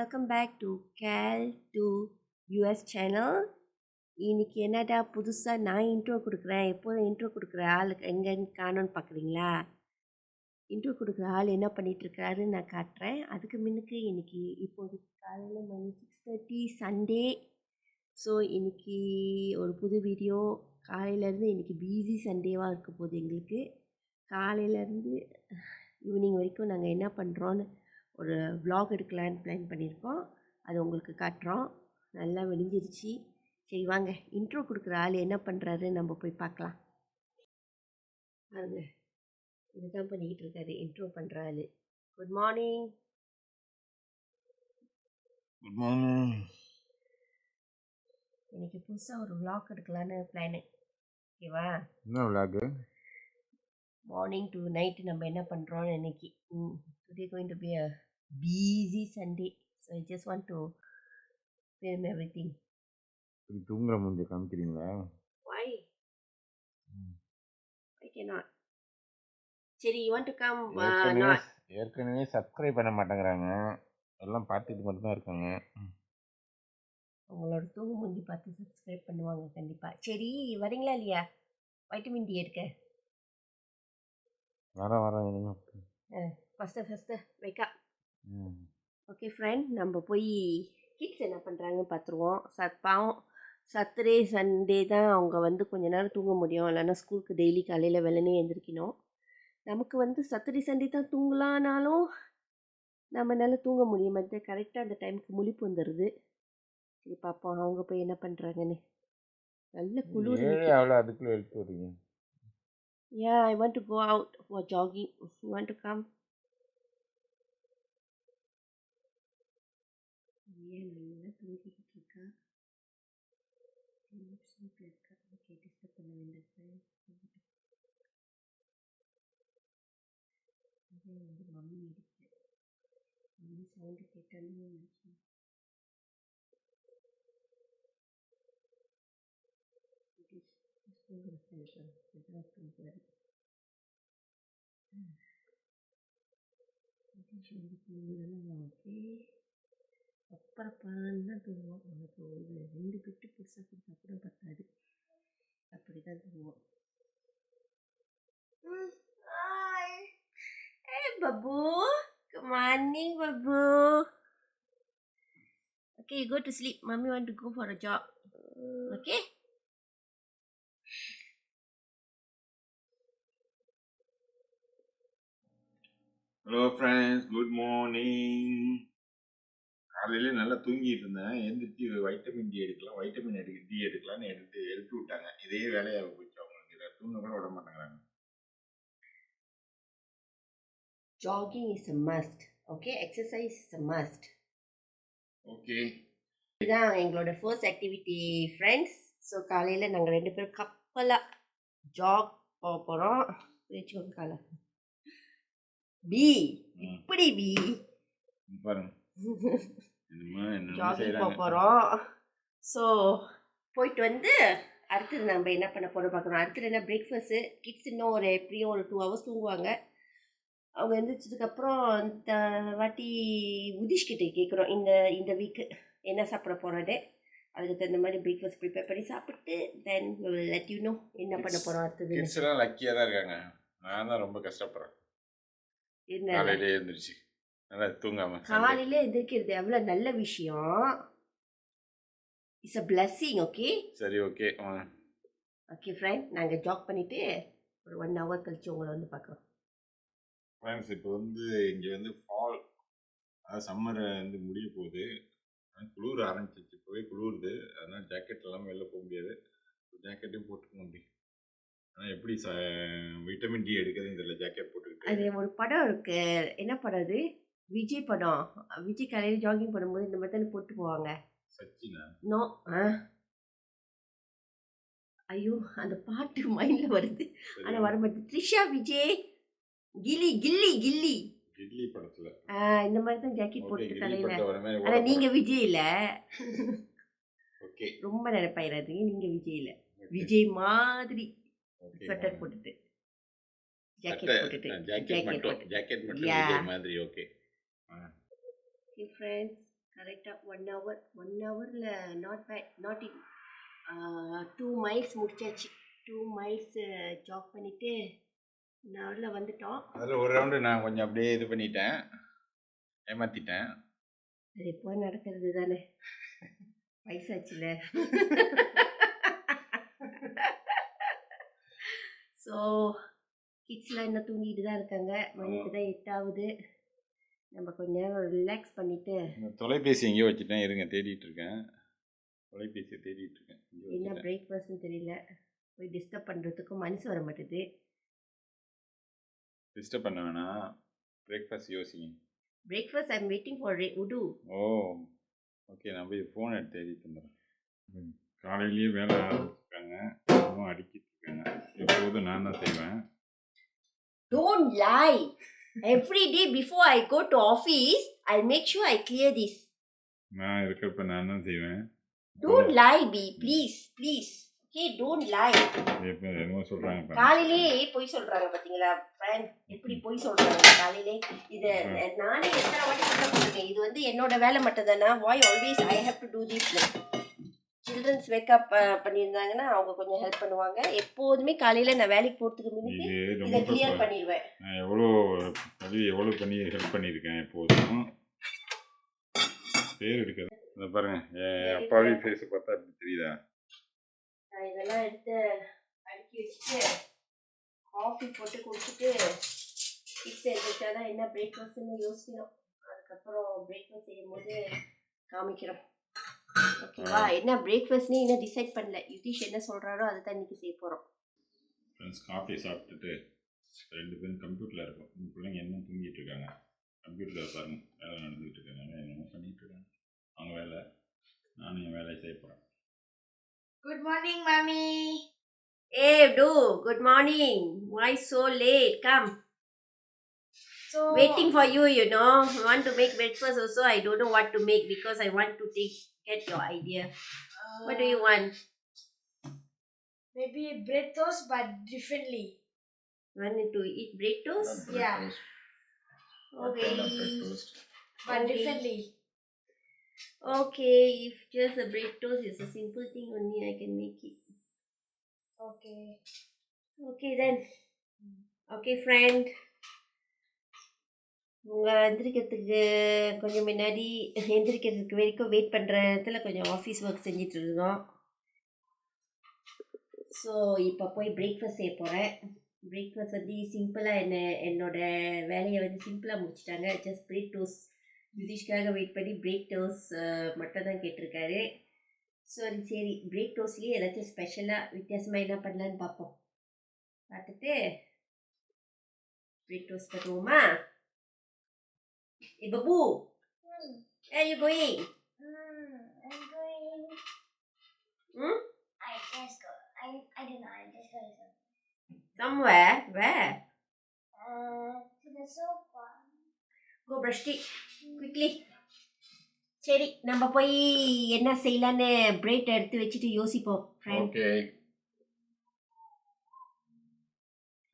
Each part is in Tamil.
welcome back to Cal to US channel. இன்னைக்கு என்னடா புதுசாக நான் இன்ட்ரோ கொடுக்குறேன். எப்போதும் இன்ட்ரோ கொடுக்குற ஆள் எங்கன்னு காணோன்னு பார்க்குறீங்களா? இன்ட்ரோ கொடுக்குற ஆள் என்ன பண்ணிகிட்ருக்காருன்னு நான் காட்டுறேன். அதுக்கு முன்னுக்கு இன்னைக்கு இப்போது காலையில் மணி 6:30 சண்டே. ஸோ இன்னைக்கு ஒரு புது வீடியோ. காலையிலேருந்து இன்றைக்கி பிஸி சண்டேவாக இருக்க போகுது எங்களுக்கு. காலையிலேருந்து ஈவினிங் வரைக்கும் நாங்கள் என்ன பண்ணுறோன்னு ஒரு vlog எடுக்கலான்னு பிளான் பண்ணியிருக்கோம். அது உங்களுக்கு காட்டுறோம். நல்லா விடிஞ்சிருச்சு. சரி வாங்க, இன்ட்ரோ கொடுக்குற ஆள் என்ன பண்ணுறாரு நம்ம போய் பார்க்கலாம். பாருங்க, இதுதான் பண்ணிக்கிட்டு இருக்காரு இன்ட்ரோ பண்ணுற ஆள். Good morning. Good morning. இன்னைக்கு புதுசாக ஒரு vlog எடுக்கலான்னு பிளானு. ஓகேவா? என்ன விளாகு? மார்னிங் டு நைட்டு நம்ம என்ன பண்ணுறோன்னு இன்னைக்கு. Today going to be a busy Sunday. So I just want to film everything. இப்படி தூங்குற மூஞ்ச காமிக்கிறீங்களா? Why? I cannot. சரி, you want to come? Not. ஏற்கனவே சப்ஸ்கிரைப் பண்ண மாட்டேங்கிறாங்க, எல்லாம் பார்த்துட்டு மட்டும் தான் இருக்காங்க. உங்களோட தூங்கு மூஞ்சி பார்த்து சப்ஸ்கிரைப் பண்ணுவாங்க கண்டிப்பாக. சரி வரீங்களா இல்லையா வைட்டமின் டி எடுக்க? வரேன். ஃபஸ்ட்டு வைக்கா. ஓகே ஃப்ரெண்ட், நம்ம போய் கிட்ஸ் என்ன பண்ணுறாங்கன்னு பார்த்துருவோம். பாவம் சட்டர்டே சண்டே தான் அவங்க கொஞ்ச நேரம் தூங்க முடியும். இல்லைன்னா ஸ்கூலுக்கு டெய்லி காலையில் வெள்ளனே எழுந்திரிக்கணும். நமக்கு சட்டர்டே சண்டே தான் தூங்கலான்னாலும் நம்மளால தூங்க முடிய மாட்டேன். கரெக்டாக அந்த டைமுக்கு முழிப்பு வந்துடுது. சரி பார்ப்போம் அவங்க போய் என்ன பண்ணுறாங்கன்னு. நல்ல குளிர். அவ்வளோ அதுக்குள்ளே எடுத்து வரீங்க? Yeah, I want to go out for jogging. You want to come? ஏன் நல்லா தூங்கிட்டு இருக்கா? ஸ்லீப்பில் இருக்கா? ஓகே, டிஸ்டர்ப் பண்ண வேண்டாம். மம்மி இருக்கு. மம்மி சவுண்டு கேட்டாலும் நினச்சேன். தூங்குற ஸ்டைல் தூங்குறாரு. தூங்குறதுனா ஓகே. அப்புறம் தான் தூங்குவோம். உனக்கு ஒரு 2 பிட்டு புதுசாக கொடுத்தா கூட பத்தாது. அப்படி தான் தூங்குவோம். Hey Babu, good morning Babu. Okay, you go to sleep. Mommy want to go for a jog. Okay? Hello friends, good morning. காலையில நல்லா தூங்கிட்டு இருந்தேன். எந்திரிச்சு வைட்டமின் டி எடுக்கலாம்னு எழுப்பி விட்டாங்க. இதே வேலையாக போச்சு அவங்களுக்கு. தூங்க கூட விட மாட்டேங்கிறாங்க. Jogging is a must. Okay, exercise is a must. Okay. இதுதான் எங்களோட ஃபர்ஸ்ட் ஆக்டிவிட்டி ஃப்ரெண்ட்ஸ். ஸோ காலையில் நாங்கள் 2 பேரும் கப்பலாக ஜாக் போக போகிறோம். வச்சுக்கோங்க காலை. பி இப்படி பி பாருங்க, ஜாகிங் போக போகிறோம். ஸோ போயிட்டு அடுத்தது நம்ம என்ன பண்ண போகிறோம் பார்க்குறோம். அடுத்தது என்ன பிரேக்ஃபாஸ்ட்டு. கிட்ஸ் இன்னும் எப்படியும் ஒரு 2 hours தூங்குவாங்க. அவங்க எழுந்திரிச்சதுக்கப்புறம் இந்த வாட்டி உதிஷ்கிட்ட கேட்குறோம் இந்த வீக்கு என்ன சாப்பிட போகிறது. அதுக்கு தகுந்த மாதிரி பிரேக்ஃபாஸ்ட் ப்ரிப்பேர் பண்ணி சாப்பிட்டு தென் லெட் யூ நோ என்ன பண்ண போகிறோம் அடுத்தது. கிட்ஸ்லாம் லக்கியாக தான் இருக்காங்க. நான் தான் ரொம்ப கஷ்டப்படுறேன். காலையிலே எழுந்திரிச்சு நல்லா தூங்காமல். காலையில் எந்திரிக்கிறது எவ்வளோ நல்ல விஷயம். It's a blessing. ஓகே, சரி, ஓகே. ஓகே ஃப்ரெண்ட், நாங்கள் ஜாக் பண்ணிவிட்டு ஒரு 1 hour கழிச்சு உங்களை பார்க்குறோம். ஃப்ரெண்ட்ஸ், இப்போ இங்கே ஃபால், அதாவது சம்மர் முடிய போகுது. குளிர் ஆரம்பிச்சிச்சு. இப்போவே குளிருது. அதனால் ஜாக்கெட் இல்லாமல் வெளில போக முடியாது. ஜாக்கெட்டையும் போட்டுக்க முடியும். ஆனால் எப்படி வைட்டமின் டி எடுக்கிறதுன்னு தெரியல ஜாக்கெட் போட்டுக்கிட்டு. அது ஒரு படம் இருக்கு. என்ன படம் அது? விஜய் படம். விஜய் காலையில் ஜாகிங் பண்ணும்போது இந்த மாதிரி தானே போட்டு போவாங்க. சச்சினா? நோ. ஐயோ, அந்த பாட்டு மைண்டில் வருது ஆனால் வர மாட்டேது. த்ரிஷா விஜய் கில்லி கில்லி கில்லி கில்லி படத்தில் இந்த மாதிரி தான் ஜாக்கெட் போட்டு தலையில். ஆனால் நீங்கள் விஜய் இல்லை. ஓகே, ரொம்ப நினைப்பாயிராது. நீங்கள் விஜய் இல்லை. விஜய் மாதிரி ஸ்வெட்டர் போட்டுட்டு ஜாக்கெட் போட்டுட்டு ஜாக்கெட் மட்டும் விஜய் மாதிரி. ஓகே. ஃப்ரெண்ட்ஸ், கரெக்டாக 1 ஹவரில் not bad not in 2 miles முடிச்சாச்சு. 2 மைல்ஸ் ஜாக் பண்ணிவிட்டு 1 ஹவரில் வந்துட்டோம். அதில் ஒரு ரவுண்டு நான் கொஞ்சம் அப்படியே இது பண்ணிட்டேன், ஏமாற்றிட்டேன். அது எப்போ நடக்கிறது தானே, வயசாச்சுல. ஸோ கிட்ஸ்லாம் இன்னும் தூங்கிட்டு தான் இருக்காங்க. மணிக்கு தான் 8 ஆகுது. நம்ம கொஞ்ச நேரம் ரிலாக்ஸ் பண்ணிவிட்டு. தொலைபேசி எங்கேயோ வச்சுட்டேன், இருங்க தேடிட்டு இருக்கேன். தொலைபேசியை தேடிட்டு இருக்கேன். என்ன பிரேக்ஃபாஸ்ட்னு தெரியல, போய் டிஸ்டர்ப் பண்ணுறதுக்கும் மனசு வர மாட்டேது. டிஸ்டர்ப் பண்ண வேணாம், பிரேக்ஃபாஸ்ட் யோசிங்க. Breakfast I am waiting for உடு. ஓ ஓகே, நான் போய் ஃபோன் எடுத்து தேடிட்டு வந்துடுறேன். காலையிலேயே வேலை ஆரம்பிச்சிருக்காங்க, இன்னும் அடிக்கிட்டு இருக்காங்க. எப்போதும் நான் தான் செய்வேன். Don't lie. Every day before I go to office, I'll make sure I clear this. நான் இருக்கிறப்ப நான் தான் செய்வேன். Don't lie, B. Please, please. Okay, don't lie. இப்போ என்னமோ சொல்கிறாங்க. காலையிலே பொய் சொல்றாங்க பாத்தீங்களா ஃப்ரெண்ட், எப்படி பொய் சொல்றாங்க காலையிலே. இதை நானே எத்தனை வாட்டி சொல்ல போட்டிருக்கேன், இது வந்து என்னோட வேலை மட்டும் தானே. why always I have to do this? Childrens wake up பண்ணியிருந்தாங்கன்னா அவங்க கொஞ்சம் ஹெல்ப் பண்ணுவாங்க. எப்போதுமே காலையில் நான் வேலைக்கு போகிறதுக்கு முன்னாடி இதை கிளியர் பண்ணிடுவேன். நான் எவ்வளோ பண்ணி ஹெல்ப் பண்ணியிருக்கேன். எப்போதும் பேர் எடுக்கிறது. இதை பாருங்க, என் அப்பாவி ஃபேஸை பார்த்தா அப்படி தெரியுதா? நான் இதெல்லாம் எடுத்து அடுக்கி வச்சுட்டு காஃபி போட்டு குடிச்சிட்டு கிட்ஸ் எடுத்துட்டா தான் என்ன பிரேக்ஃபாஸ்ட்னு யோசிக்கணும். அதுக்கப்புறம் பிரேக்ஃபாஸ்ட் செய்யும்போது காமிக்கிறோம். ஓகேவா, என்ன பிரேக்ஃபாஸ்ட்னே இன்னும் டிசைட் பண்ணல. யுதீஷ் என்ன சொல்கிறாரோ அதை தான் இன்றைக்கி செய்ய போகிறோம். ஃப்ரெண்ட்ஸ், காஃபி சாப்பிட்டுட்டு 2 பேரும் கம்ப்யூட்டரில் இருக்கும். உங்கள் பிள்ளைங்க என்ன தூங்கிட்டு இருக்காங்க, கம்ப்யூட்டரில் பாருங்க வேலை நடந்துகிட்டு இருக்காங்க, என்னமோ பண்ணிகிட்டு இருக்காங்க. அவங்க வேலை, நானும் என் வேலையை செய்ய போகிறேன். Good morning, Mommy. Hey, do. Good morning. Why so late? Come. So Waiting for you, you know. I want to make breakfast also. I don't know what to make because I want to get your idea. What do you want? maybe bread toast, but differently. You want to eat bread toast? Yeah. Okay. But Okay. differently. Okay, if just a bread toast is a simple thing only, I can make it. Okay. Okay then. Okay, friend. உங்கள் எந்திரிக்கிறதுக்கு கொஞ்சம் முன்னாடி எந்திரிக்கிறதுக்கு வரைக்கும் வெயிட் பண்ணுற இடத்துல கொஞ்சம் ஆஃபீஸ் ஒர்க் செஞ்சுட்டு இருக்கோம். ஸோ இப்போ போய் பிரேக்ஃபாஸ்ட் செய்ய போகிறேன். பிரேக்ஃபாஸ்ட் வந்து சிம்பிளாக என்னோட வேலையை வந்து சிம்பிளாக முடிச்சிட்டாங்க. Just bread toast. யுதீஷ்காக வெயிட் பண்ணி பிரேக் டோஸ்ட் மட்டும் தான் கேட்டிருக்காரு. ஸோ சரி, பிரேக் டோஸ்ட்லேயே ஏதாச்சும் ஸ்பெஷலாக வித்தியாசமாக என்ன பண்ணலான்னு பார்ப்போம். பார்த்துட்டு பிரேக் டோஸ்ட் பண்ணுவோமா? Hey, Babu, where are you going? I'm going. I just go. I don't know. I'm just going Somewhere? Where? to the sofa. Go brush teeth quickly. சரி, நம்ம போய் என்ன செய்யலான்னு பிரேட் எடுத்து வச்சுட்டு யோசிப்போம். ஓகே,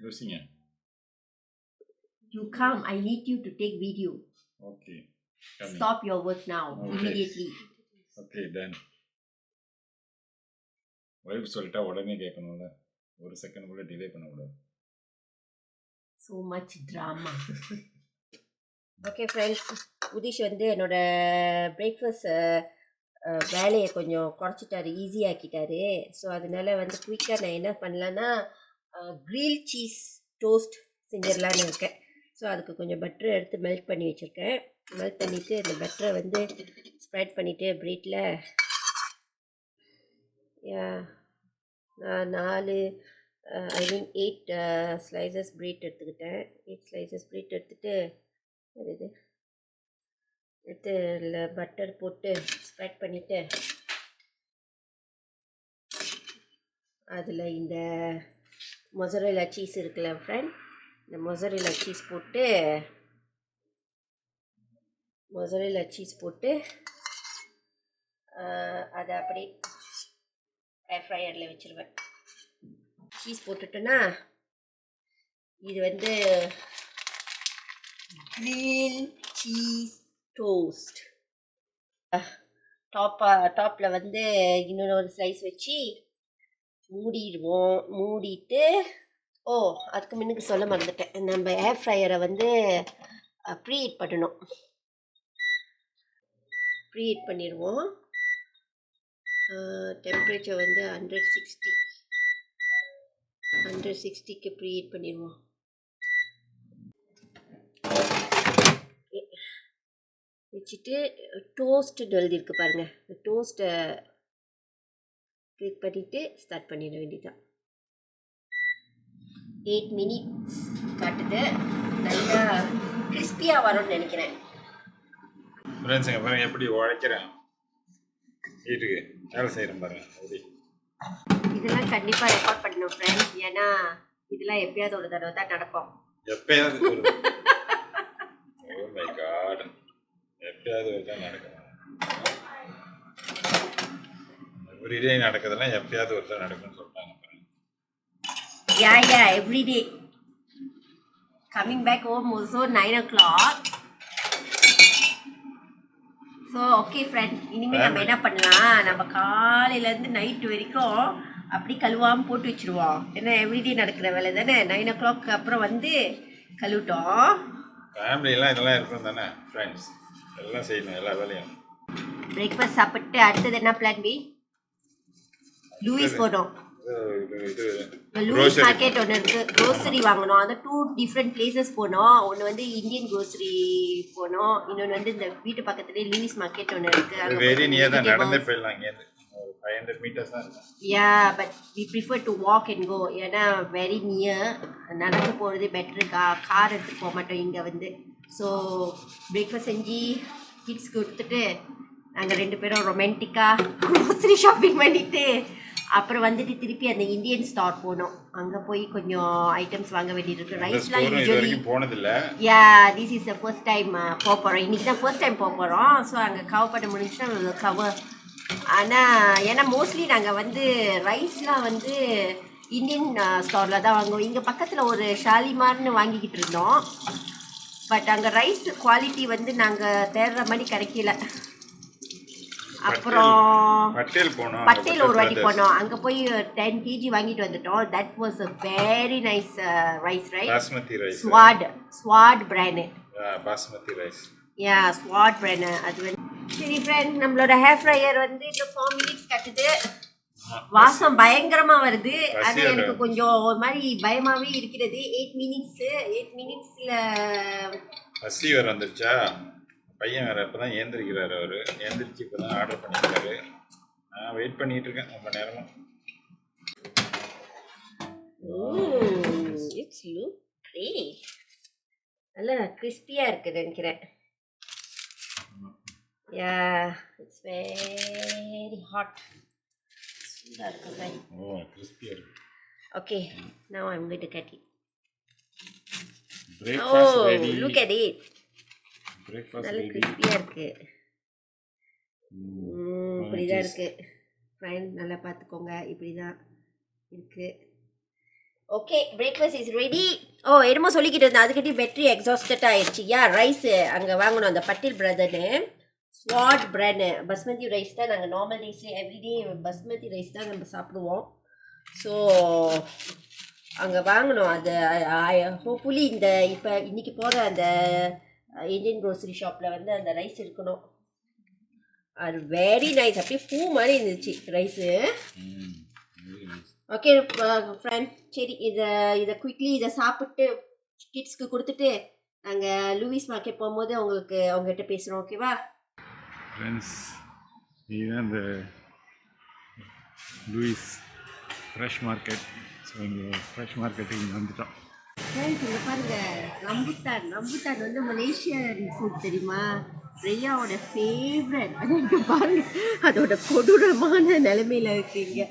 யோசிங்க. You come. I need you to take video. Okay, Stop your work now. Okay. Immediately. Okay done. Wife சொல்லிட்டா உடனே கேட்கணும்ல, ஒரு செகண்ட் கூட டிலே பண்ணக்கூடாது. So much drama. Okay friends, Udheesh வந்து என்னோட பிரேக்ஃபாஸ்ட் வேலையை கொஞ்சம் குறைச்சிட்டாரு, ஈஸியாக்கிட்டாரு. ஸோ அதனால வந்து குயிக்காக நான் என்ன பண்ணலான்னா கிரில் சீஸ் டோஸ்ட் செஞ்சிடலான்னு இருக்கேன். ஸோ அதுக்கு கொஞ்சம் பட்டரை எடுத்து மெல்ட் பண்ணி வச்சுருக்கேன். மெல்ட் பண்ணிவிட்டு இந்த பட்டரை வந்து ஸ்ப்ரெட் பண்ணிவிட்டு ப்ரெட்டில் நான் 8 ஸ்லைசஸ் ப்ரெட் எடுத்துக்கிட்டேன். 8 ஸ்லைசஸ் ப்ரெட் எடுத்துகிட்டு எடுத்து பட்டர் போட்டு ஸ்ப்ரெட் பண்ணிவிட்டு அதில் இந்த மொசரெல்லா சீஸ் இருக்குல்ல ஃப்ரெண்ட், இந்த மொசரெல்லா சீஸ் போட்டு அதை அப்படி ஏர் ஃப்ரையரில் வச்சுருவேன். சீஸ் போட்டுட்டோன்னா இது வந்து கிரில் சீஸ் டோஸ்ட். டாப்பில் வந்து இன்னொரு ஒரு ஸ்லைஸ் வச்சு மூடிடுவோம். மூடிட்டு அதுக்கு முன்னுக்கு சொல்ல மறந்துட்டேன், நம்ம ஏர் ஃப்ரையரை வந்து ப்ரீஹீட் பண்ணணும். ப்ரீஹீட் பண்ணிடுவோம். டெம்பரேச்சர் வந்து 160க்கு ப்ரீஹீட் பண்ணிடுவோம். வச்சுட்டு டோஸ்ட்டு எழுதியிருக்கு பாருங்கள், டோஸ்ட்டை கிளிக் பண்ணிவிட்டு ஸ்டார்ட் பண்ணிட வேண்டியதான். 8 மினிட்ஸ் காட்டுது. நல்லா கிறிஸ்பியாக வரும்னு நினைக்கிறேன். ஃப்ரெண்ட்ஸுங்க பாருங்க எப்படி உழைக்கிறேன், வீட்டுக்கு வேலை செய்கிறேன் பாருங்க. அப்படி இதெல்லாம் கண்டிப்பாக ரெக்கார்ட் பண்ணணும் ஃப்ரெண்ட்ஸ், ஏன்னா இதெல்லாம் எப்பயாவது ஒரு தடவை தான் நடக்கும். எப்பயாவது ஓ மை காட், எப்பயாவது ஒரு தான் நடக்கும். எவ்ரிடே நடக்குதுலாம் எப்பயாவது ஒரு தான் நடக்கும்னு சொல்லிட்டாங்க. Yeah, every day. Coming back home also 9 o'clock. So okay friend, இனிமேல் நம்ம என்ன பண்ணலாம், நம்ம காலையிலேருந்து நைட்டு வரைக்கும் அப்படி கழுவாமல் போட்டு வச்சுருவோம். ஏன்னா எவ்ரிடே நடக்கிற வேலை தானே. 9 o'clock அப்புறம் வந்து கழுவிட்டோம். ஃபேமிலியெல்லாம் இதெல்லாம் இருக்கும் தானே ஃப்ரெண்ட்ஸ், எல்லாம் செய்யணும் எல்லா வேலையும். பிரேக்ஃபாஸ்ட் சாப்பிட்டு அடுத்தது என்ன பிளான் பி? லூயிஸ் போனோம். லூயிஸ் மார்க்கெட் ஒன்று இருக்குது, க்ரோசரி வாங்கணும். அது 2 டிஃப்ரெண்ட் பிளேசஸ் போனோம். ஒன்று வந்து இந்தியன் க்ரோசரி போனோம், இன்னொன்று வந்து இந்த வீட்டு பக்கத்துலேயே லூயிஸ் மார்க்கெட் ஒன்று இருக்குது. வெரி நியர் தான், நடந்தே போயிடலாம். இங்கேருந்து 500 மீட்டர்ஸ் தான் இருக்கும். Yeah, but we prefer to walk and go. ஏன்னா வெரி நியர், நடந்து போகிறது பெட்ரு. கார் எடுத்துகிட்டு போக மாட்டோம் இங்கே வந்து. ஸோ பிரேக்ஃபாஸ்ட் செஞ்சு கிட்ஸ் கொடுத்துட்டு நாங்கள் 2 பேரும் ரொமான்டிக்காக க்ரோசரி ஷாப்பிங் பண்ணிவிட்டு அப்புறம் வந்துட்டு திருப்பி அந்த இந்தியன் ஸ்டோர் போனோம். அங்கே போய் கொஞ்சம் ஐட்டம்ஸ் வாங்க வேண்டியது இருக்குது. ரைஸ்லாம் யூஸ்வலி போனதில்லை. Yeah, this is the first time போக போகிறோம். இன்றைக்கி தான் ஃபர்ஸ்ட் டைம் போக போகிறோம். ஸோ அங்கே கவர் பண்ண முடிஞ்சுன்னா கவர். ஆனால் ஏன்னா மோஸ்ட்லி நாங்கள் வந்து ரைஸ்லாம் வந்து இந்தியன் ஸ்டோரில் தான் வாங்குவோம். இங்கே பக்கத்தில் ஒரு ஷாலிமார்னு வாங்கிக்கிட்டு இருந்தோம். பட் அங்கே ரைஸ் குவாலிட்டி வந்து நாங்கள் தேடுற மாதிரி கிடைக்கல. அப்புறம் பட்டேல் ஒரு வாட்டி போனோம். அங்கே போய் 10 kg வாங்கிட்டு வந்துட்டோம். That was a very nice rice. Basmati rice, Swad brand. Basmati rice, yeah Swad brand. அது வந்து சரி ஃப்ரெண்ட், நம்மளோட ஹேர் ஃப்ரையர் வந்து இந்த 4 மினிட்ஸ் கட்டுது. வாசம் பயங்கரமாக வருது. ஆனால் எனக்கு கொஞ்சம் ஒரு மாதிரி பயமாகவே இருக்கிறது. 8 மினிட்ஸில் பசி வேறு வந்துருச்சா. பையன் வேறு இப்போ தான் ஏந்திரிக்கிறாரு. அவர் ஏந்திரிச்சு இப்போ தான் ஆர்டர் பண்ணியிருக்காரு. நான் வெயிட் பண்ணிகிட்டு இருக்கேன் ரொம்ப நேரமாக. It's look great. நல்லா கிறிஸ்பியாக இருக்குது நினைக்கிறேன். Yeah, it's very hot. சூடாக இருக்குது. ஓ, கிறிஸ்பியாக இருக்குது. Okay, now I am going to cut it. Breakfast ready. Look at it. Breakfast நல்ல கிறிஸ்பியாக இருக்குது. இப்படி தான் இருக்குது ஃப்ரெண்ட், நல்லா பார்த்துக்கோங்க. இப்படி தான் இருக்குது. Okay, breakfast is ready. என்னமோ சொல்லிக்கிட்டு இருந்தேன், அதுக்கிட்டே பேட்டரி எக்ஸாஸ்டட் ஆயிடுச்சு. ரைஸ் அங்கே வாங்கணும், அந்த பட்டேல் பிரதர்னு ஸ்வாட் பிராண்டு பஸ்மதி ரைஸ் தான். நாங்கள் normal rice everyday basmati rice தான் நம்ம சாப்பிடுவோம். ஸோ அங்கே வாங்கணும். அது ஹோப்ஃபுல்லி இப்போ இன்றைக்கி போகிற அந்த இந்தியன் க்ரோசரி ஷாப்பில் வந்து அந்த ரைஸ் இருக்கணும். அது வெரி நைஸ், அப்படியே பூ மாதிரி இருந்துச்சு ரைஸு. ஓகே ஃப்ரெண்ட், சரி இதை குயிக்லி இதை சாப்பிட்டு கிட்ஸ்க்கு கொடுத்துட்டு நாங்கள் லூயிஸ் மார்க்கெட் போகும்போது அவங்ககிட்ட பேசுகிறோம். ஓகேவா ஃப்ரெண்ட்ஸ்? இதுதான் இந்த லூயிஸ் ஃப்ரெஷ் மார்க்கெட். ஸோ இங்கே ஃப்ரெஷ் மார்க்கெட்டுக்கு இங்கே வந்துட்டோம். ஃப்ரெண்ட்ஸ், இங்கே பாருங்கள், ரம்புட்டான் வந்து மலேசியன் ஃபுட் தெரியுமா? பிரியாவோட ஃபேவரட். அது இங்கே பாருங்கள், அதோட கொடூரமான நிலைமையில் இருக்குது. இங்கே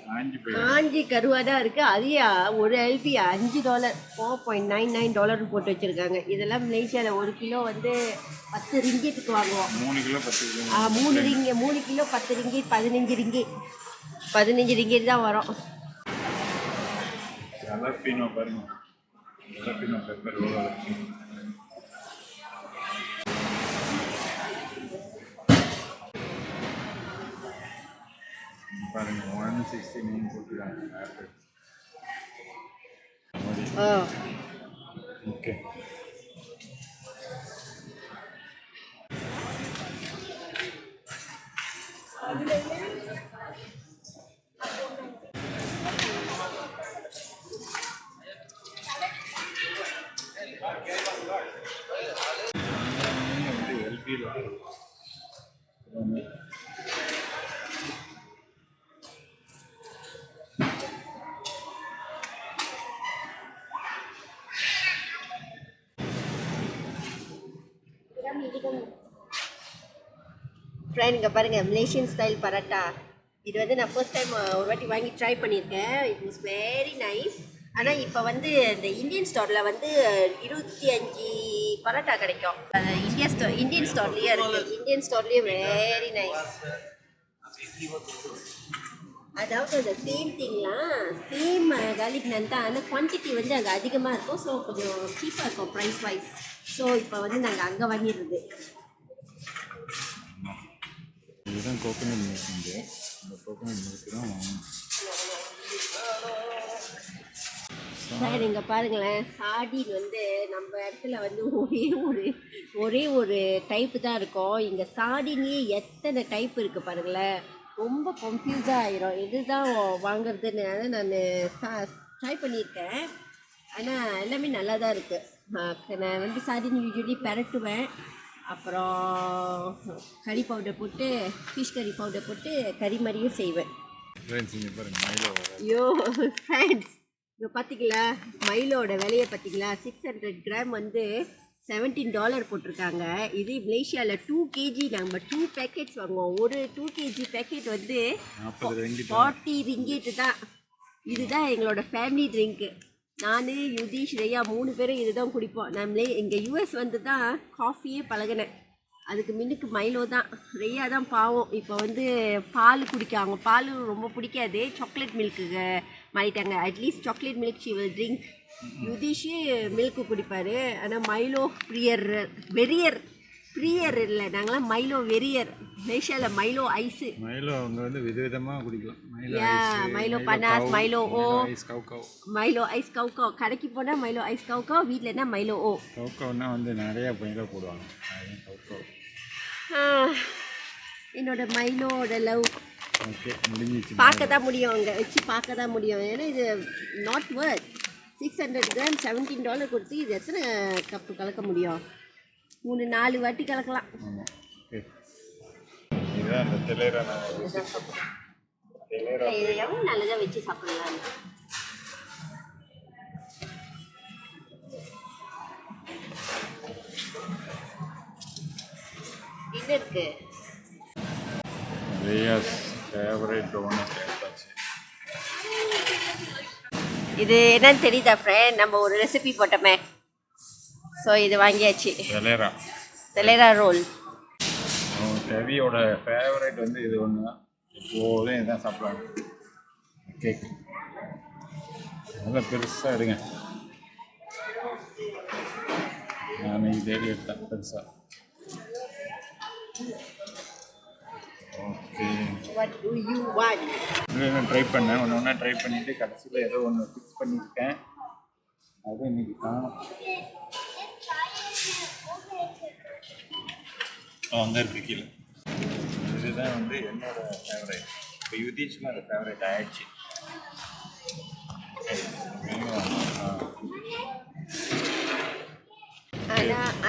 காஞ்சி கருவாக இருக்குது. அதையே ஒரு எல்பி $5 $4.99 போட்டு வச்சுருக்காங்க. இதெல்லாம் மலேசியாவில் 1 கிலோ வந்து 10 ரிங்கிட்டுக்கு வாங்குவோம். 3 கிலோ 10 3 கிலோ 10 ரிங்கிட், 15 ரிங்கிட் தான் வரும். ஜலப்பினோ பாருங்க, ஜலப்பினோ பெப்பர் எவ்வளோ இருக்கு. பாருங்க 169 போட்டுருக்காங்க ஆப்பிள். ஓகே எல்பியில் ஃப்ரெண்ட் இங்கே பாருங்கள் மலேசியன் ஸ்டைல் பரோட்டா. இது வந்து நான் ஃபர்ஸ்ட் டைம் ஒரு வாட்டி வாங்கி ட்ரை பண்ணியிருக்கேன். It is very nice. ஆனால் இப்போ வந்து இந்த இந்தியன் ஸ்டோரில் வந்து 25 பரோட்டா கிடைக்கும். அது இந்தியன் ஸ்டோர்லேயே இருக்குது. இந்தியன் ஸ்டோர்லேயே வெரி நைஸ். அதாவது அந்த சேம் திங்லாம் சேம் கார்லிக் நான் தான், ஆனால் குவான்டிட்டி வந்து அங்கே அதிகமாக இருக்கும். ஸோ கொஞ்சம் சீப்பாக இருக்கும் ப்ரைஸ் வைஸ். ஸோ இப்போ வந்து நாங்கள் அங்கே வாங்கிடுறது. இதுதான் கோகோனட் மில்க். இந்த கோகோனட் மில்க் தான் வாங்கணும். சார் இங்கே பாருங்களேன், சார்டின் வந்து நம்ம இடத்துல வந்து ஒரே ஒரு டைப்பு தான் இருக்கும். இங்கே சார்டின்லேயே எத்தனை டைப் இருக்குது பாருங்களேன். ரொம்ப கன்ஃபியூஸாக ஆயிரும் எதுதான் வாங்குறதுன்னு. நான் ட்ரை பண்ணியிருக்கேன், ஆனால் எல்லாமே நல்லா தான் இருக்குது. நான் வந்து சார்டின் யூஸ்வலி பெரட்டுவேன், அப்புறம் கறி பவுடர் போட்டு ஃபிஷ் கறி பவுடர் போட்டு கறி மாதிரியும் செய்வேன். ஐயோ ஃப்ரெண்ட்ஸ், இப்போ பார்த்தீங்களா மைலோட விலையை பார்த்தீங்களா? 600 கிராம் வந்து $17 போட்டிருக்காங்க. இது மலேசியாவில் 2 kg நம்ம 2 பேக்கெட்ஸ் வாங்குவோம். ஒரு 2 kg பேக்கெட் வந்து 40 ரிங்கேட்டு தான். இதுதான் எங்களோட ஃபேமிலி ட்ரிங்க்கு. நான் யுதீஷ் ரேயா 3 பேரும் இதுதான் குடிப்போம். நம்மளே இங்கே யூஎஸ் வந்து தான் காஃபியே பழகினேன். அதுக்கு முன்னுக்கு மைலோ தான். ரேயா தான் பாவம் இப்போ வந்து பால் குடிக்காங்க. பால் ரொம்ப பிடிக்காது, சாக்லேட் மில்க்கு மாறிட்டாங்க. At least chocolate milk she will drink. Yudheesh மில்க்கு குடிப்பார். ஆனால் மைலோ பிரியர் இல்லை, நாங்களாம் மைலோ வெறியர். மலேசியாவில் மைலோ ஐஸு. மைலோ அவங்க வந்து விதவிதமாக குடிக்கலாம். மைலோ பனாஸ், மைலோ ஓ, மைலோ ஐஸ் கவுக்கோ. கடைக்கு போனால் மைலோ ஐஸ் கவுக்கோ, வீட்டிலனா மைலோ ஓ. கவுக்கோன்னா வந்து நிறையா மைலோ போடுவாங்க. கவுக்கோ என்னோட மைலோட லவ். ஓகே முடிஞ்சிச்சு. பார்க்க தான் முடியும், அங்கே வச்சு பார்க்க தான் முடியும். ஏன்னா இது நாட் வர்த் 600 கிராம் $17 கொடுத்து இது எத்தனை கப்பு கலக்க முடியும்? 3-4 வாட்டி கலக்கலாம். ஆமாம். ஓகே இதுதான் அந்த தெலேரா. இது எவ்வளோ நல்லதாக வச்சு சாப்பிடலாம். என்ன இருக்கு? ரேயாஸ் ஃபேவரட் டோனட் எடுத்தாச்சு. இது என்னன்னு தெரியுதா ஃப்ரெண்ட்? நம்ம ஒரு ரெசிபி போட்டோமே, ஸோ இது வாங்கியாச்சு. தெலேரா ரோல். டெவியோட ஃபேவரட் வந்து இது ஒன்று தான். எப்போதும் இதுதான் சாப்பிடுவாங்க. கேக் நல்லா பெருசாக எடுங்க. நான் தேடி எடுத்தேன் பெருசாக. ஓகே நான் ட்ரை பண்ணேன். ஒன்று ட்ரை பண்ணிவிட்டு கடைசியில் ஏதோ ஒன்று ஃபிக்ஸ் பண்ணியிருக்கேன். அது இன்னைக்கு காணும். அங்கே இருக்கு கீழே. இதுதான் வந்து என்னோட ஃபேவரட். இப்போ யுதீஷ்க்கு அது ஃபேவரட் ஆயிடுச்சு.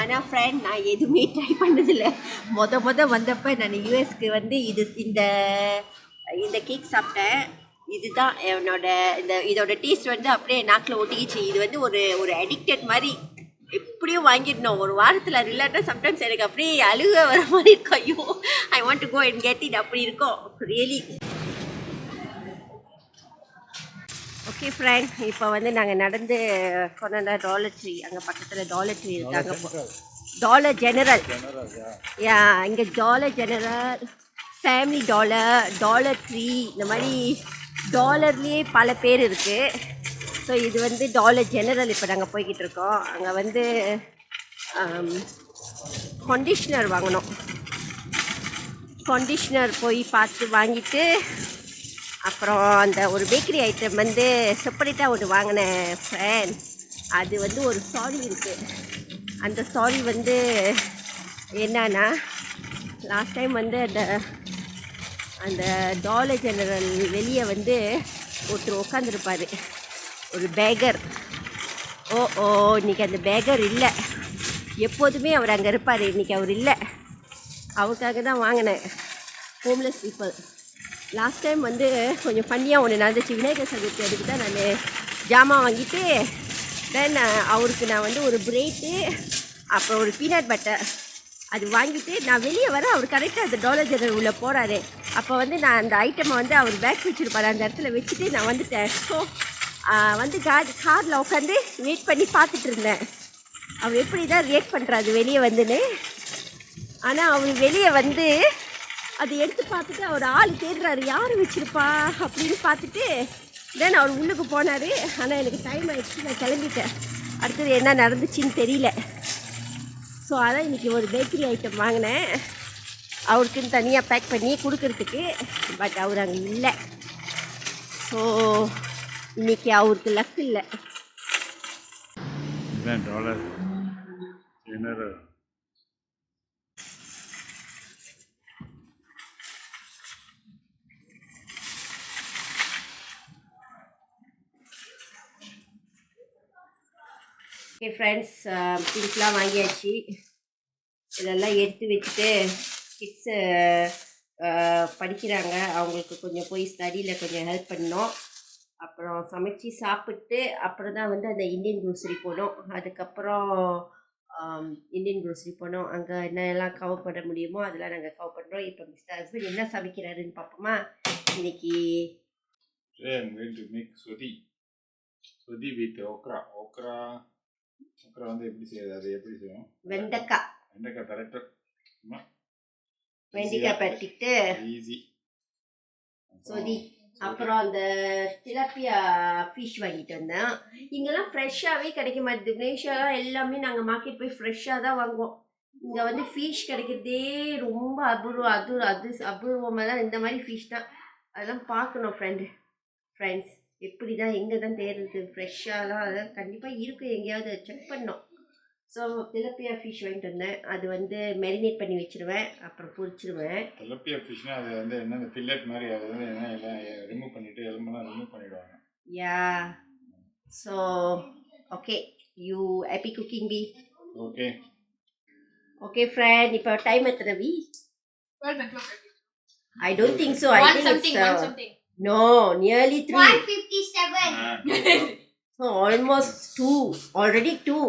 ஆனால் ஃப்ரெண்ட், நான் எதுவுமே ட்ரை பண்ணதில்லை. மொத வந்தப்போ நான் யூஎஸ்க்கு வந்து இந்த கேக் சாப்பிட்டேன். இதுதான் இதோட டேஸ்ட் வந்து அப்படியே நாக்கில் ஒட்டிக்கிச்சு. இது வந்து ஒரு அடிக்டட் மாதிரி. எப்படியும் வாங்கிடணும். ஒரு வாரத்தில் அது இல்லாட்டா சம்டைம்ஸ் எனக்கு அப்படியே அழுக வர மாதிரி இருக்கும். ஐயோ I want to go and get it அப்படி இருக்கும் ரியலி. ஓகே ஃப்ரெண்ட், இப்போ வந்து நாங்கள் நடந்து கொண்டாட டாலர் ட்ரீ. அங்கே பக்கத்தில் டாலர் ட்ரீ இருக்காங்க. Dollar General. யா, இங்கே Dollar General, Family Dollar Tree, இந்த மாதிரி டாலர்லேயே பல பேர் இருக்குது. ஸோ இது வந்து டாலர் ஜெனரல். இப்போ நாங்கள் போய்கிட்டு இருக்கோம். அங்கே வந்து கண்டிஷ்னர் வாங்கினோம். கண்டிஷ்னர் போய் பார்த்து வாங்கிட்டு அப்புறம் அந்த ஒரு பேக்கரி ஐட்டம் வந்து செப்பரேட்டாக ஒன்று வாங்கினேன் ஃப்ரெண்ட். அது வந்து ஒரு ஸ்டாரி இருக்குது. அந்த ஸ்டாரி வந்து என்னன்னா, லாஸ்ட் டைம் வந்து அந்த டாலர் ஜெனரல் வெளியே வந்து ஒருத்தர் உட்காந்துருப்பார், ஒரு பேகர். இன்றைக்கி அந்த பேகர் இல்லை. எப்போதுமே அவர் அங்கே இருப்பார், இன்றைக்கி அவர் இல்லை. அவருக்காக தான் வாங்கினேன். Homeless people. லாஸ்ட் டைம் வந்து கொஞ்சம் ஃபன்னியாக ஒன்று நடந்துச்சு. விநாயகர் சதுர்த்தி அதுக்கு தான் நான் ஜாமான் வாங்கிட்டு தென் அவருக்கு நான் வந்து ஒரு பிரெட்டு அப்புறம் ஒரு பீனட் பட்டர் அது வாங்கிட்டு நான் வெளியே வர அவர் கரெக்டாக அந்த டாலர் ஜெனரல் உள்ளே போகிறாரு. அப்போ வந்து நான் அந்த ஐட்டமை வந்து அவர் பேக் வச்சுருப்பார், அந்த இடத்துல வச்சுட்டு நான் வந்துட்டேன். ஸோ வந்து காரில் உட்காந்து வெயிட் பண்ணி பார்த்துட்டு இருந்தேன் அவர் எப்படி தான் ரியாக்ட் பண்ணுறாரு வெளியே வந்துன்னு. ஆனால் அவர் வெளியே வந்து அதை எடுத்து பார்த்துட்டு அவர் ஆள் தேடுறாரு, யார் வச்சுருப்பா அப்படின்னு பார்த்துட்டு தென் அவர் உள்ளுக்கு போனார். ஆனால் எனக்கு டைம் ஆகிடுச்சு, நான் கிளம்பிட்டேன். அடுத்தது என்ன நடந்துச்சுன்னு தெரியல. ஸோ அதான் இன்றைக்கி ஒரு பேக்கரி ஐட்டம் வாங்கினேன் அவருக்குன்னு தனியாக பேக் பண்ணி கொடுக்கறதுக்கு. பட் அவர் அங்கே இல்லை. ஸோ இன்றைக்கி அவருக்கு லக் இல்லை. டாலர் ஜெனரல் ஓகே ஃப்ரெண்ட்ஸ், திங்ஸ்லாம் வாங்கியாச்சு. இதெல்லாம் எடுத்து வச்சுட்டு கிட்ஸு படிக்கிறாங்க, அவங்களுக்கு கொஞ்சம் போய் ஸ்டடியில் கொஞ்சம் ஹெல்ப் பண்ணோம். அப்புறம் சமைச்சு சாப்பிட்டு அப்புறம் தான் வந்து அந்த இந்தியன் க்ரோசரி போனோம். அதுக்கப்புறம் இந்தியன் க்ரோசரி போனோம். அங்கே என்னெல்லாம் கவர் பண்ண முடியுமோ அதெல்லாம் நாங்கள் கவர் பண்ணுறோம். இப்போ மிஸ்டர் ஹஸ்பண்ட் என்ன சமைக்கிறாருன்னு பார்ப்போமா. இன்னைக்கு சொதி வித் ஓக்ரா வந்து எப்படி செய்யாது, அது எப்படி செய்யும்? வெண்டைக்காய் கரெக்டாக வெண்டைக்காய் பரட்டிட்டு ஈஸி. சொதி. அப்புறம் அந்த திலாப்பியா ஃபிஷ் வாங்கிட்டு வந்தேன். இங்கெல்லாம் ஃப்ரெஷ்ஷாகவே கிடைக்க மாட்டேது. மலேசியாலாம் எல்லாமே நாங்கள் மார்க்கெட் போய் ஃப்ரெஷ்ஷாக தான் வாங்குவோம். இங்கே வந்து ஃபிஷ் கிடைக்கிறதே ரொம்ப அபூர்வமாக தான். இந்த மாதிரி ஃபிஷ் தான், அதெல்லாம் பார்க்கணும் ஃப்ரெண்ட்ஸ் எப்படி தான் எங்கே தான் தேடுறது ஃப்ரெஷ்ஷாலாம். அதெல்லாம் கண்டிப்பாக இருக்குது, எங்கேயாவது செக் பண்ணோம். ஸோ திலப்பியா ஃபிஷ் வாங்கிட்டு வந்தேன். அது வந்து மேரினேட் பண்ணி வச்சுருவேன், அப்புறம் பொரிச்சிடுவேன். திலப்பியா ஃபிஷ்னா அது வந்து என்ன ஃபில்லட் மாதிரி, அது வந்து என்ன எல்லாம் ரிமூவ் பண்ணிவிட்டு எலும்பெல்லாம் ரிமூவ் பண்ணிவிடுவாங்க. Yeah. So okay, you happy cooking பி? ஓகே ஃப்ரெண்ட், இப்போ டைம் எத்தனை வி? 12 o'clock. I don't think so. I think it's something. No, nearly 3. 1:57. So almost 2. Already 2.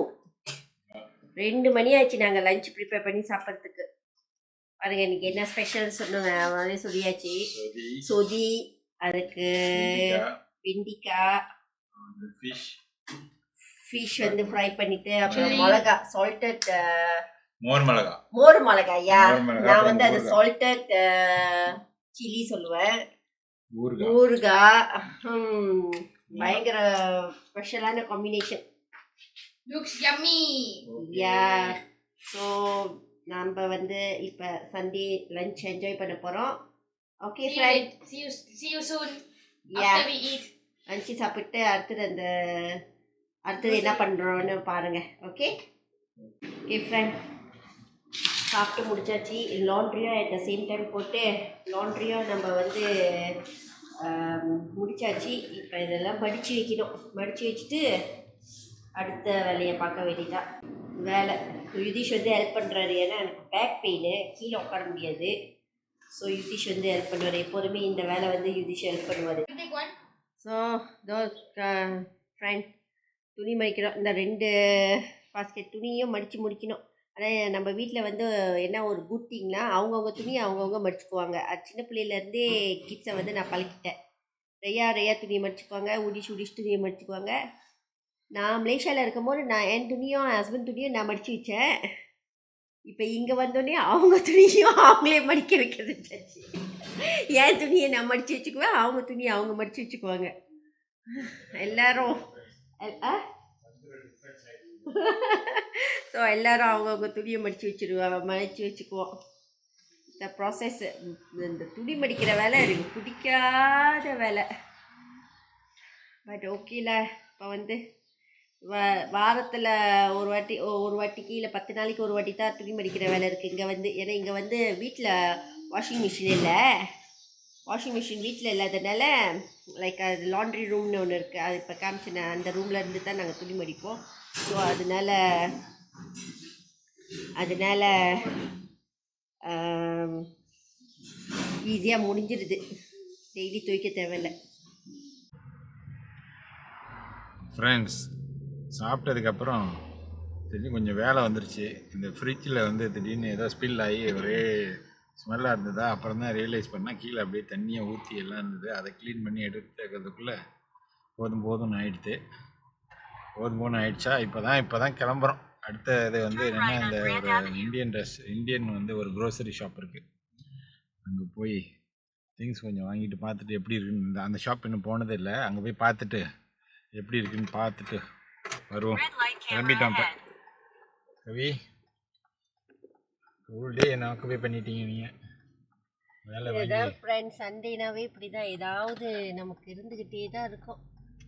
2 மணி ஆச்சு நாங்கள் லஞ்ச் ப்ரிப்பேர் பண்ணி சாப்பிட்றதுக்கு. பாருங்க இன்னைக்கு என்ன ஸ்பெஷல் சொன்னேன், சொல்லியாச்சு. சொதி, அதுக்கு வெண்டிக்காய், ஃபிஷ் வந்து ஃப்ரை பண்ணிட்டு அப்புறம் மிளகா சால்டட் மோர் மிளகாயா. நான் வந்து அது சால்டட் சில்லி சொல்லுவேன். ஊறுகாய். பயங்கர ஸ்பெஷலான காம்பினேஷன். Looks yummy. யா. ஸோ நம்ம வந்து இப்போ சண்டே லஞ்ச் என்ஜாய் பண்ண போகிறோம். Okay friend, See you soon. Yeah. After we eat. Lunch சாப்பிட்டு அடுத்தது என்ன பண்ணுறோன்னு பாருங்கள். ஓகே ஃப்ரெண்ட், சாப்பிட்டு முடிச்சாச்சு. லாண்ட்ரியும் அட் த சேம் டைம் போட்டு லாண்ட்ரியும் நம்ம வந்து முடிச்சாச்சு. இப்போ இதெல்லாம் மடித்து வைக்கணும். மடித்து வச்சுட்டு அடுத்த வேலையை பார்க்க வேண்டியதான். வேலை யுதீஷ் வந்து ஹெல்ப் பண்ணுறாரு, ஏன்னா எனக்கு பேக் பெயின், கீழே உட்கார முடியாது. ஸோ யுதீஷ் வந்து ஹெல்ப் பண்ணுவார். எப்போதுமே இந்த வேலை வந்து யுதீஷ் ஹெல்ப் பண்ணுவார். ஸோ ஃப்ரெண்ட், துணி மடிக்கணும். இந்த 2 பாஸ்கெட் துணியும் மடித்து முடிக்கணும். ஆனால் நம்ம வீட்டில் வந்து என்ன ஒரு குட் திங்னா, அவங்கவுங்க துணியை அவங்கவுங்க மடிச்சுக்குவாங்க. அது சின்ன பிள்ளையிலேருந்தே கிட்ஸை வந்து நான் பழக்கிட்டேன். ரெய்யா துணியை மடிச்சுக்குவாங்க, உடிஷ் துணியை மடிச்சுக்குவாங்க. நான் மலேசியாவில் இருக்கும்போது நான் என் துணியும் ஹஸ்பண்ட் துணியும் நான் மடித்து வச்சேன். இப்போ இங்கே வந்தோடனே அவங்க துணியும் அவங்களே மடிக்க வைக்கிறது. என் துணியை நான் மடித்து வச்சுக்குவேன், அவங்க துணியை அவங்க மடித்து வச்சுக்குவாங்க. எல்லாரும் ஸோ எல்லோரும் அவங்கவுங்க துணியை மடித்து வச்சுக்குவோம். இந்த ப்ராசஸ். இந்த துணி மடிக்கிற வேலை எனக்கு பிடிக்காத வேலை. பட் ஓகேல, இப்போ வந்து வாரத்தில் ஒரு வாட்டிக்கு இல்லை 10 நாளைக்கு ஒரு வாட்டி தான் துணி மடிக்கிற வேலை இருக்குது இங்கே வந்து. ஏன்னா இங்கே வந்து வீட்டில் வாஷிங் மிஷின் இல்லை. வாஷிங் மிஷின் வீட்டில் இல்லாதனால லைக் அது லாண்ட்ரி ரூம்னு ஒன்று இருக்குது. அது இப்போ காமிச்சினேன், அந்த ரூமில் இருந்து தான் நாங்கள் துணி மடிப்போம். ஸோ அதனால் ஈஸியாக முடிஞ்சிடுது, டெய்லி துவைக்க தேவையில்லை. ஃப்ரெண்ட்ஸ், சாப்பிட்டதுக்கப்புறம் திடீர்னு கொஞ்சம் வேலை வந்துருச்சு. இந்த ஃப்ரிட்ஜில் வந்து திடீர்னு ஏதோ ஸ்பில் ஆகி ஒரே ஸ்மெல்லாக இருந்ததா. அப்புறம் தான் ரியலைஸ் பண்ணால் கீழே அப்படியே தண்ணியை ஊற்றி எல்லாம் இருந்தது. அதை க்ளீன் பண்ணி எடுத்துக்கிறதுக்குள்ளே போதும்னு ஆயிடுச்சு. ஆயிடுச்சா. இப்போ தான் கிளம்புறோம். அடுத்த இது வந்து என்னென்னா, இந்த ஒரு இந்தியன் வந்து ஒரு க்ரோசரி ஷாப் இருக்குது. அங்கே போய் திங்ஸ் கொஞ்சம் வாங்கிட்டு பார்த்துட்டு எப்படி இருக்குன்னு. அந்த ஷாப் இன்னும் போனதே இல்லை. அங்கே போய் பார்த்துட்டு எப்படி இருக்குன்னு பார்த்துட்டு வருவோம். கிளம்பிட்டோம். இப்போ கவி ஃபுல் டே என்ன ஆக்குபை பண்ணிட்டீங்க நீங்கள் வேலை இதுதான் ஃப்ரெண்ட்ஸ், சண்டேனாவே இப்படி தான், ஏதாவது நமக்கு இருந்துக்கிட்டே தான் இருக்கும்.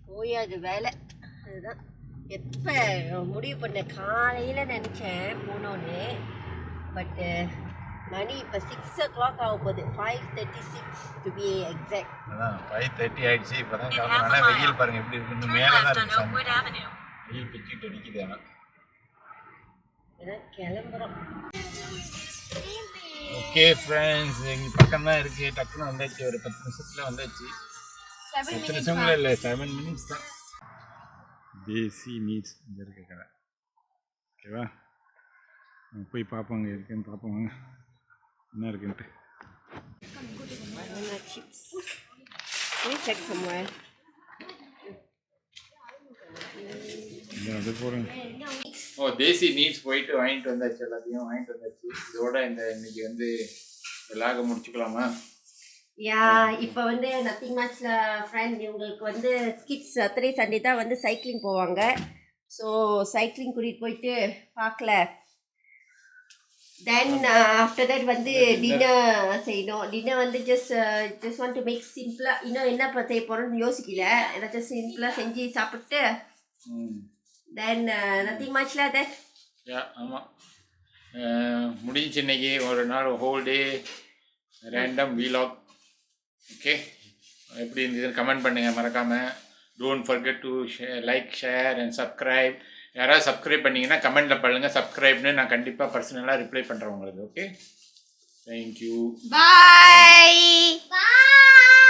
போய் அது வேலை. அதுதான் எப்போ முடிவு பண்ண, காலையில் நினச்சேன் போனோன்னு. பட்டு மணி இப்போ 6 o'clock ஆக போகுது. 5:36 டு பி எக்ஸாக்ட். அதான் 5:30 ஆயிடுச்சு. இப்போ தான் கிளம்புறேன். வெயில் பாருங்கள் எப்படி இருக்குன்னு. மேலே தான் இருக்குது, வெயில் பிச்சுட்டு அடிக்குது. ஆனால் கிளம்புறோம். ஓகே ஃப்ரெண்ட்ஸ், எங்கள் பக்கம் தான் இருக்குது. டக்குன்னு வந்தாச்சு. ஒரு 10 நிமிஷத்தில் வந்தாச்சு. 10 நிமிஷங்களும் இல்லை, 7 minutes தான். தேசி நீட்ஸ் இங்கே இருக்க கடை. ஓகேவா, போய் பார்ப்போம் அங்கே இருக்குன்னு பார்ப்போம். என்ன இருக்குன்ட்டு. Banana chips. Can you check somewhere? அது போடுங்க. தேசி நீட்ஸ் போயிட்டு வாங்கிட்டு வந்தாச்சு. எல்லாத்தையும் வாங்கிட்டு வந்தாச்சு. இதோட இன்னைக்கு வந்து விலாக முடிச்சுக்கலாமா? யா, இப்போ வந்து நத்திங் மச்ல ஃப்ரெண்ட், இவங்களுக்கு வந்து கிட்ஸ் சாட்டர்டே சண்டே தான் வந்து சைக்கிளிங் போவாங்க. ஸோ சைக்கிளிங் கூட்டிகிட்டு போயிட்டு பார்க்கல. தென் ஆஃப்டர் தட் வந்து டின்னர் செய்யணும். டின்னர் வந்து ஜஸ்ட் வாண்ட் டு மேக் சிம்பிளாக. இன்னும் என்ன செய்ய போகிறோன்னு யோசிக்கல. ஏதாச்சும் சிம்பிளாக செஞ்சு சாப்பிட்டு தென் நத்திங் மச்ல தட். ஆமாம், முடிஞ்சு இன்னைக்கு ஒரு நாள் whole day random vlog. Okay, எப்படி இருந்ததுன்னு கமெண்ட் பண்ணுங்கள் மறக்காமல். Don't forget to like, share and subscribe. யாராவது சப்ஸ்கிரைப் பண்ணிங்கன்னா கமெண்ட்டில் பண்ணுங்கள் சப்ஸ்கிரைப்னு. நான் கண்டிப்பாக பர்சனலாக ரிப்ளை பண்ணுறேன் உங்களுக்கு. Okay, thank you, Bye. Bye.